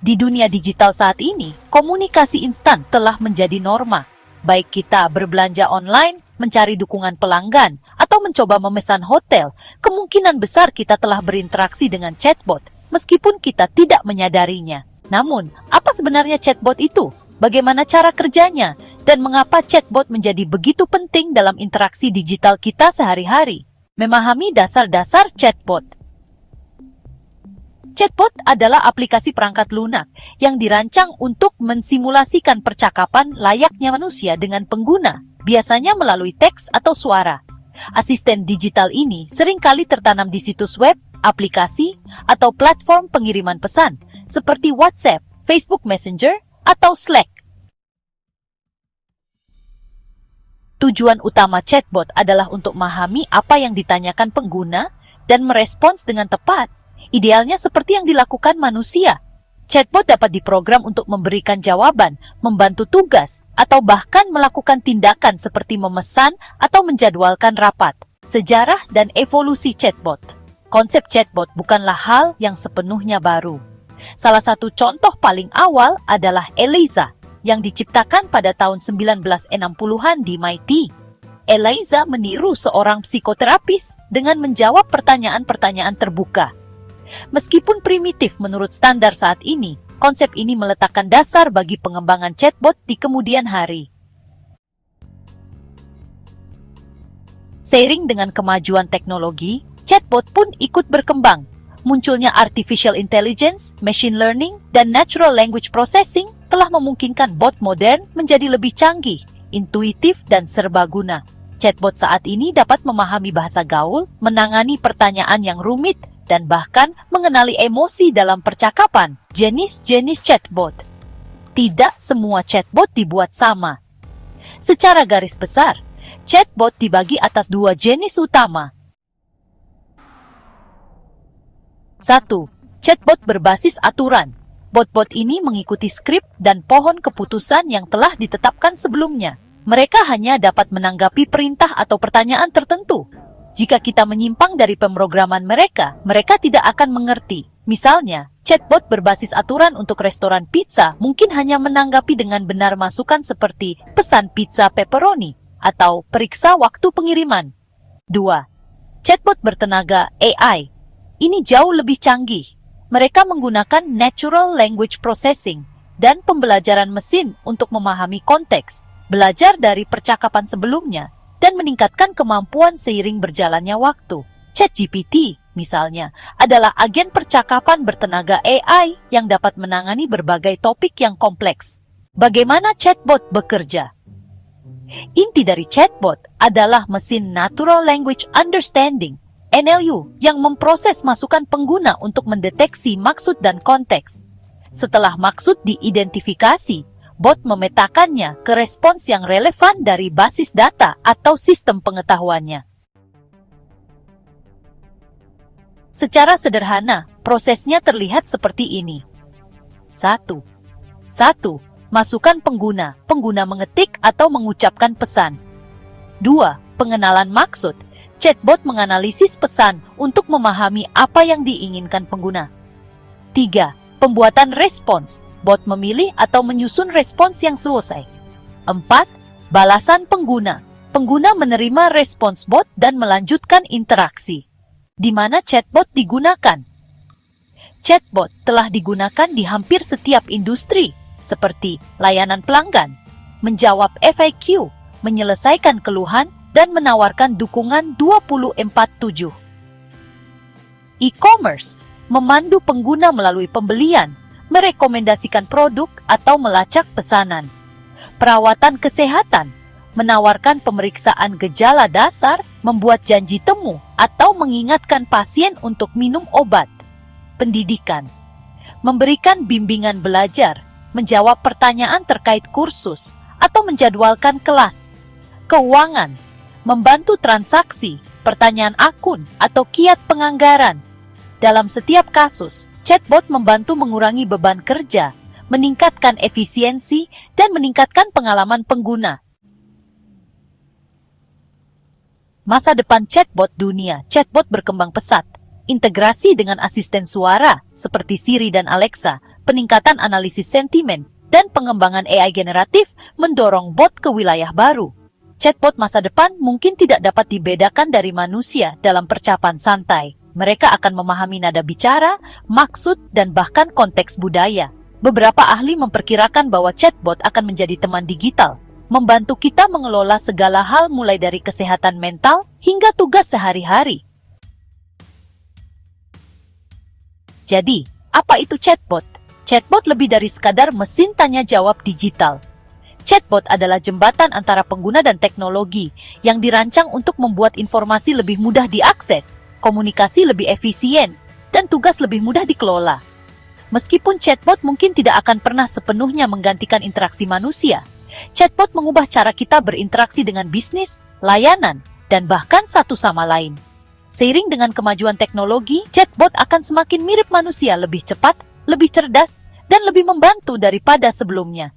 Di dunia digital saat ini, komunikasi instan telah menjadi norma. Baik kita berbelanja online, mencari dukungan pelanggan, atau mencoba memesan hotel, kemungkinan besar kita telah berinteraksi dengan chatbot, meskipun kita tidak menyadarinya. Namun, apa sebenarnya chatbot itu? Bagaimana cara kerjanya? Dan mengapa chatbot menjadi begitu penting dalam interaksi digital kita sehari-hari? Memahami dasar-dasar chatbot. Chatbot adalah aplikasi perangkat lunak yang dirancang untuk mensimulasikan percakapan layaknya manusia dengan pengguna, biasanya melalui teks atau suara. Asisten digital ini seringkali tertanam di situs web, aplikasi, atau platform pengiriman pesan, seperti WhatsApp, Facebook Messenger, atau Slack. Tujuan utama chatbot adalah untuk memahami apa yang ditanyakan pengguna dan merespons dengan tepat. Idealnya seperti yang dilakukan manusia. Chatbot dapat diprogram untuk memberikan jawaban, membantu tugas, atau bahkan melakukan tindakan seperti memesan atau menjadwalkan rapat. Sejarah dan evolusi chatbot. Konsep chatbot bukanlah hal yang sepenuhnya baru. Salah satu contoh paling awal adalah Eliza, yang diciptakan pada tahun 1960-an di MIT. Eliza meniru seorang psikoterapis dengan menjawab pertanyaan-pertanyaan terbuka. Meskipun primitif menurut standar saat ini, konsep ini meletakkan dasar bagi pengembangan chatbot di kemudian hari. Seiring dengan kemajuan teknologi, chatbot pun ikut berkembang. Munculnya artificial intelligence, machine learning, dan natural language processing telah memungkinkan bot modern menjadi lebih canggih, intuitif, dan serbaguna. Chatbot saat ini dapat memahami bahasa gaul, menangani pertanyaan yang rumit, dan bahkan mengenali emosi dalam percakapan. Jenis-jenis chatbot. Tidak semua chatbot dibuat sama. Secara garis besar, chatbot dibagi atas dua jenis utama. 1. Chatbot berbasis aturan. Bot-bot ini mengikuti skrip dan pohon keputusan yang telah ditetapkan sebelumnya. Mereka hanya dapat menanggapi perintah atau pertanyaan tertentu. Jika kita menyimpang dari pemrograman mereka, mereka tidak akan mengerti. Misalnya, chatbot berbasis aturan untuk restoran pizza mungkin hanya menanggapi dengan benar masukan seperti pesan pizza pepperoni atau periksa waktu pengiriman. 2. Chatbot bertenaga AI. Ini jauh lebih canggih. Mereka menggunakan natural language processing dan pembelajaran mesin untuk memahami konteks, belajar dari percakapan sebelumnya, dan meningkatkan kemampuan seiring berjalannya waktu. ChatGPT, misalnya, adalah agen percakapan bertenaga AI yang dapat menangani berbagai topik yang kompleks. Bagaimana chatbot bekerja? Inti dari chatbot adalah mesin Natural Language Understanding, NLU, yang memproses masukan pengguna untuk mendeteksi maksud dan konteks. Setelah maksud diidentifikasi, bot memetakannya ke respons yang relevan dari basis data atau sistem pengetahuannya. Secara sederhana, prosesnya terlihat seperti ini. 1. Masukan pengguna. Pengguna mengetik atau mengucapkan pesan. 2. Pengenalan maksud. Chatbot menganalisis pesan untuk memahami apa yang diinginkan pengguna. 3. Pembuatan respons. Bot memilih atau menyusun respons yang selesai. 4. Balasan pengguna. Pengguna menerima respons bot dan melanjutkan interaksi. Di mana chatbot digunakan? Chatbot telah digunakan di hampir setiap industri, seperti layanan pelanggan, menjawab FAQ, menyelesaikan keluhan, dan menawarkan dukungan 24/7. E-commerce, memandu pengguna melalui pembelian, merekomendasikan produk atau melacak pesanan. Perawatan kesehatan, menawarkan pemeriksaan gejala dasar, membuat janji temu, atau mengingatkan pasien untuk minum obat. Pendidikan, memberikan bimbingan belajar, menjawab pertanyaan terkait kursus, atau menjadwalkan kelas. Keuangan, membantu transaksi, pertanyaan akun, atau kiat penganggaran. Dalam setiap kasus, chatbot membantu mengurangi beban kerja, meningkatkan efisiensi, dan meningkatkan pengalaman pengguna. Masa depan chatbot dunia. Chatbot berkembang pesat. Integrasi dengan asisten suara, seperti Siri dan Alexa, peningkatan analisis sentimen, dan pengembangan AI generatif mendorong bot ke wilayah baru. Chatbot masa depan mungkin tidak dapat dibedakan dari manusia dalam percakapan santai. Mereka akan memahami nada bicara, maksud, dan bahkan konteks budaya. Beberapa ahli memperkirakan bahwa chatbot akan menjadi teman digital, membantu kita mengelola segala hal mulai dari kesehatan mental hingga tugas sehari-hari. Jadi, apa itu chatbot? Chatbot lebih dari sekadar mesin tanya jawab digital. Chatbot adalah jembatan antara pengguna dan teknologi yang dirancang untuk membuat informasi lebih mudah diakses, komunikasi lebih efisien, dan tugas lebih mudah dikelola. Meskipun chatbot mungkin tidak akan pernah sepenuhnya menggantikan interaksi manusia, chatbot mengubah cara kita berinteraksi dengan bisnis, layanan, dan bahkan satu sama lain. Seiring dengan kemajuan teknologi, chatbot akan semakin mirip manusia, lebih cepat, lebih cerdas, dan lebih membantu daripada sebelumnya.